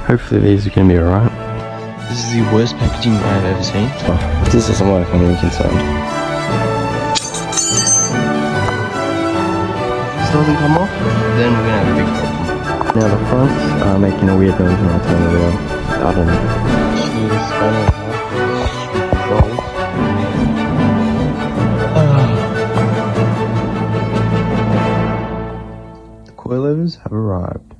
Hopefully these are going to be alright. This is the worst packaging I've ever seen. Oh, if this doesn't work, I'm really concerned. If this doesn't come off, then we're going to have a big problem. Now the fronts are making a weird noise when I turn the wheel. I don't know. The coilovers have arrived.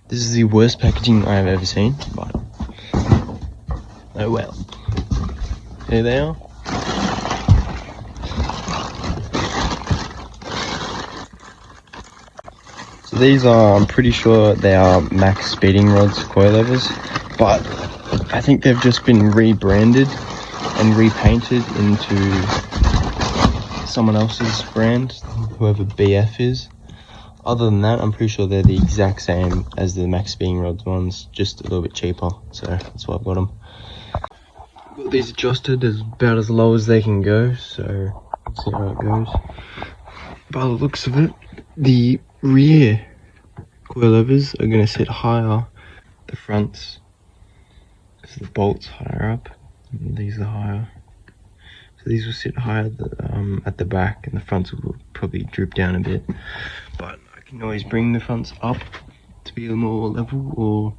This is the worst packaging I have ever seen, but oh well. Here they are. So these are, I'm pretty sure they are max speeding rods coilovers, but I think they've just been rebranded and repainted into someone else's brand, whoever BF is. Other than that, I'm pretty sure they're the exact same as the max speeding rods ones, just a little bit cheaper, so that's why I've got them. Got these adjusted as about as low as they can go, so let's see how it goes. By the looks of it, the rear coilovers are going to sit higher, the fronts, because the bolts higher up, and these are higher. So these will sit higher at the back, and the fronts will probably droop down a bit, but I can always bring the fronts up to be a more level or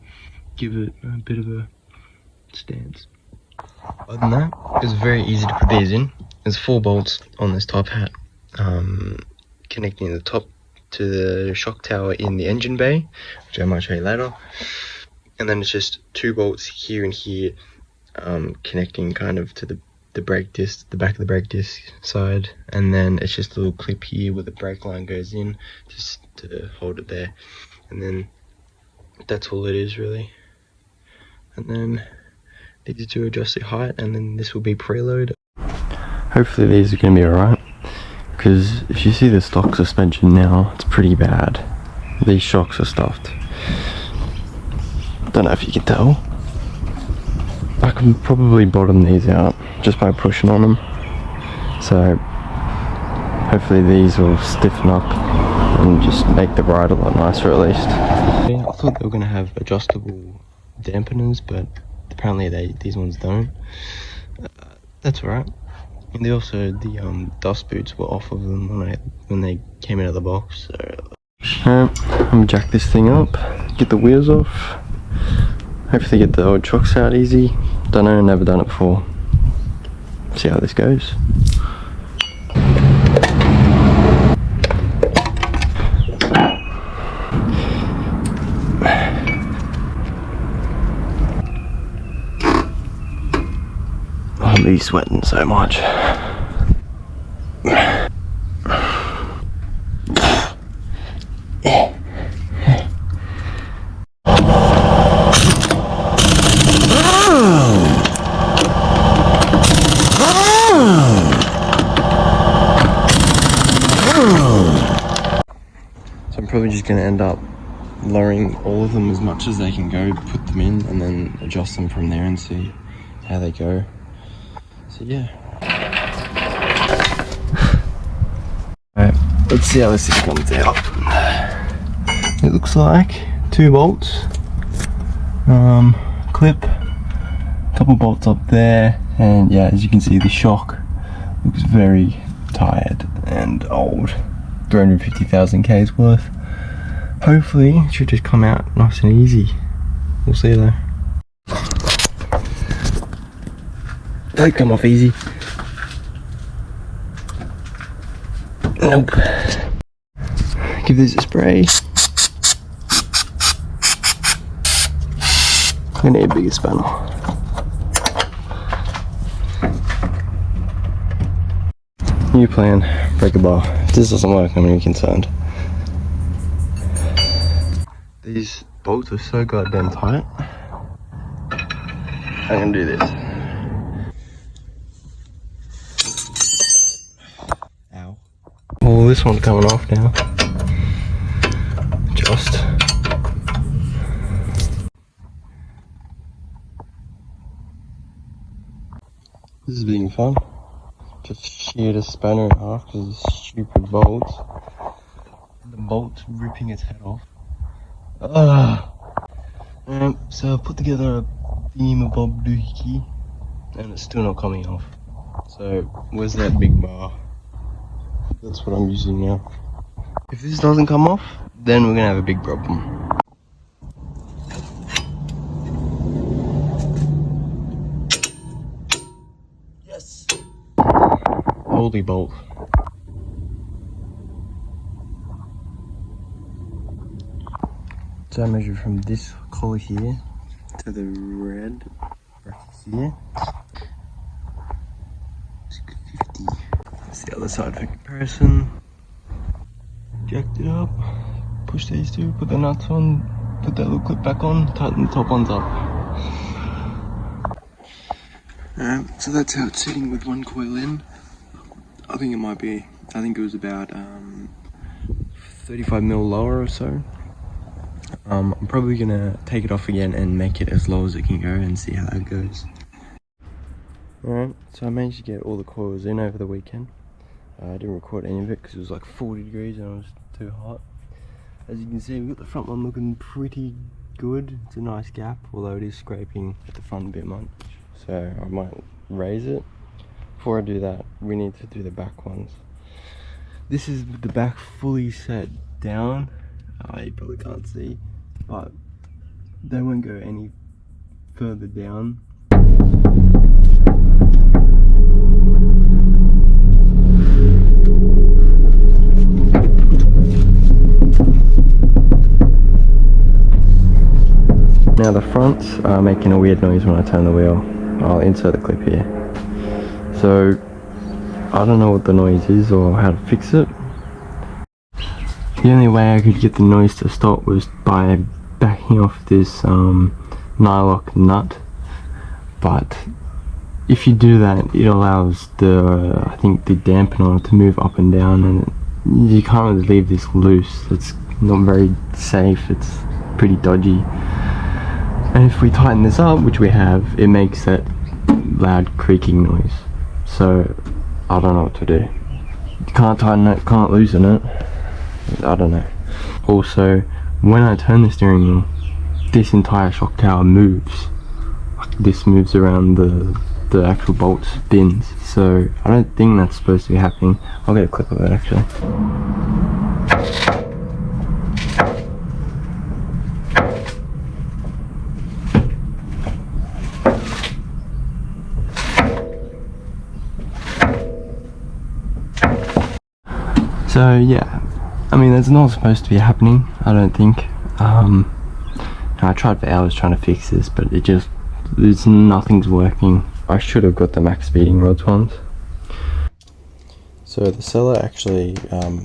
give it a bit of a stance. Other than that, it's very easy to put these in. There's 4 bolts on this top hat, connecting the top to the shock tower in the engine bay, which I might show you later. And then it's just 2 bolts here and here, connecting kind of to the brake disc, the back of the brake disc side, and then it's just a little clip here where the brake line goes in, just to hold it there, and then that's all it is really. And then these two adjust the height, and then this will be preload. Hopefully these are going to be alright, because if you see the stock suspension now, it's pretty bad. These shocks are stuffed. Don't know if you can tell. I can probably bottom these out just by pushing on them, so hopefully these will stiffen up and just make the ride a lot nicer at least. I thought they were going to have adjustable dampeners, but apparently these ones don't. That's alright. And they also, the dust boots were off of them when they came out of the box. So I'm gonna jack this thing up, get the wheels off, hopefully get the old chocks out easy. Don't know, never done it before. See how this goes. I'll be sweating so much. I'm probably just going to end up lowering all of them as much as they can go, put them in, and then adjust them from there and see how they go. So yeah. Alright, let's see how this thing comes out. It looks like 2 bolts, clip, couple bolts up there, and yeah, as you can see, the shock looks very tired and old. 350,000 K's worth. Hopefully it should just come out nice and easy. We'll see though. Don't come off easy. Nope. Give this a spray. I need a bigger spanner. New plan, break a bar. If this doesn't work, I'm really concerned. These bolts are so goddamn tight. I'm gonna do this. Ow. Well, this one's coming off now. Just. This has been fun. Just sheared a spanner in half because of the stupid bolts. The bolt's ripping its head off. So I put together a thingamabob doohickey and it's still not coming off. So where's that big bar? That's what I'm using now. If this doesn't come off, then we're gonna have a big problem. Yes! Holy bolt. So I measure from this collar here to the red bracket here. It's 50. That's the other side for comparison. Jacked it up, push these two, put the nuts on, put that little clip back on, tighten the top ones up. So that's how it's sitting with one coil in. I think it was about 35mm lower or so. I'm probably gonna take it off again and make it as low as it can go and see how that goes. Alright, so I managed to get all the coils in over the weekend. I didn't record any of it because it was like 40 degrees and it was too hot. As you can see, we've got the front one looking pretty good. It's a nice gap, although it is scraping at the front a bit much. So I might raise it. Before I do that, we need to do the back ones. This is the back fully set down. You probably can't see, but they won't go any further down. Now the fronts are making a weird noise when I turn the wheel. I'll insert the clip here. So I don't know what the noise is or how to fix it. The only way I could get the noise to stop was by backing off this nylock nut, but if you do that, it allows I think the dampener to move up and down, and you can't really leave this loose. It's not very safe, it's pretty dodgy. And if we tighten this up, which we have, it makes that loud creaking noise. So I don't know what to do. You can't tighten it, can't loosen it. I don't know. Also, when I turn the steering wheel, this entire shock tower moves. This moves around the actual bolt spins. So I don't think that's supposed to be happening. I'll get a clip of it actually. So yeah, I mean that's not supposed to be happening, I don't think. I tried for hours trying to fix this, but nothing's working. I should have got the max speeding rods ones. So the seller actually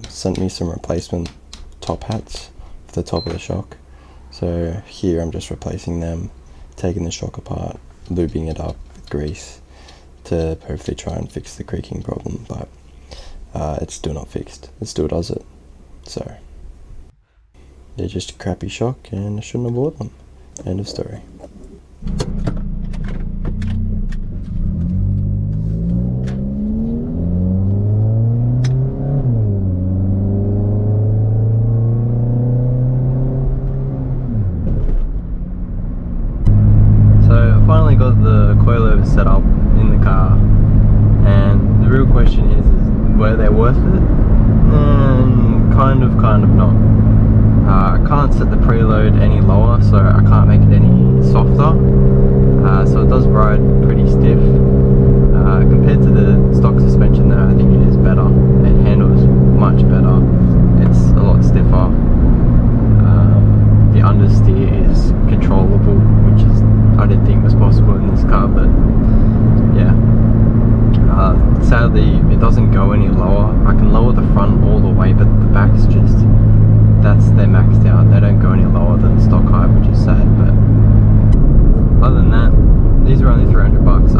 sent me some replacement top hats for the top of the shock. So here I'm just replacing them, taking the shock apart, lubing it up with grease to hopefully try and fix the creaking problem, but it's still not fixed. It still does it. So they're just a crappy shock and I shouldn't have bought them. End of story. So I finally got the coilovers set up in the car, and the real question is were they worth it? Kind of not. I can't set the preload any lower, so I can't make it any softer. So it does ride pretty stiff. Compared to the stock suspension though, I think it is better. It handles much better. It's a lot stiffer. The understeer is controllable, which is I didn't think was possible in this car, but yeah. Sadly, it doesn't go any lower. I can lower the front all the way, but the back's just, they're maxed out. They don't go any lower than stock height, which is sad, but other than that, these are only $300.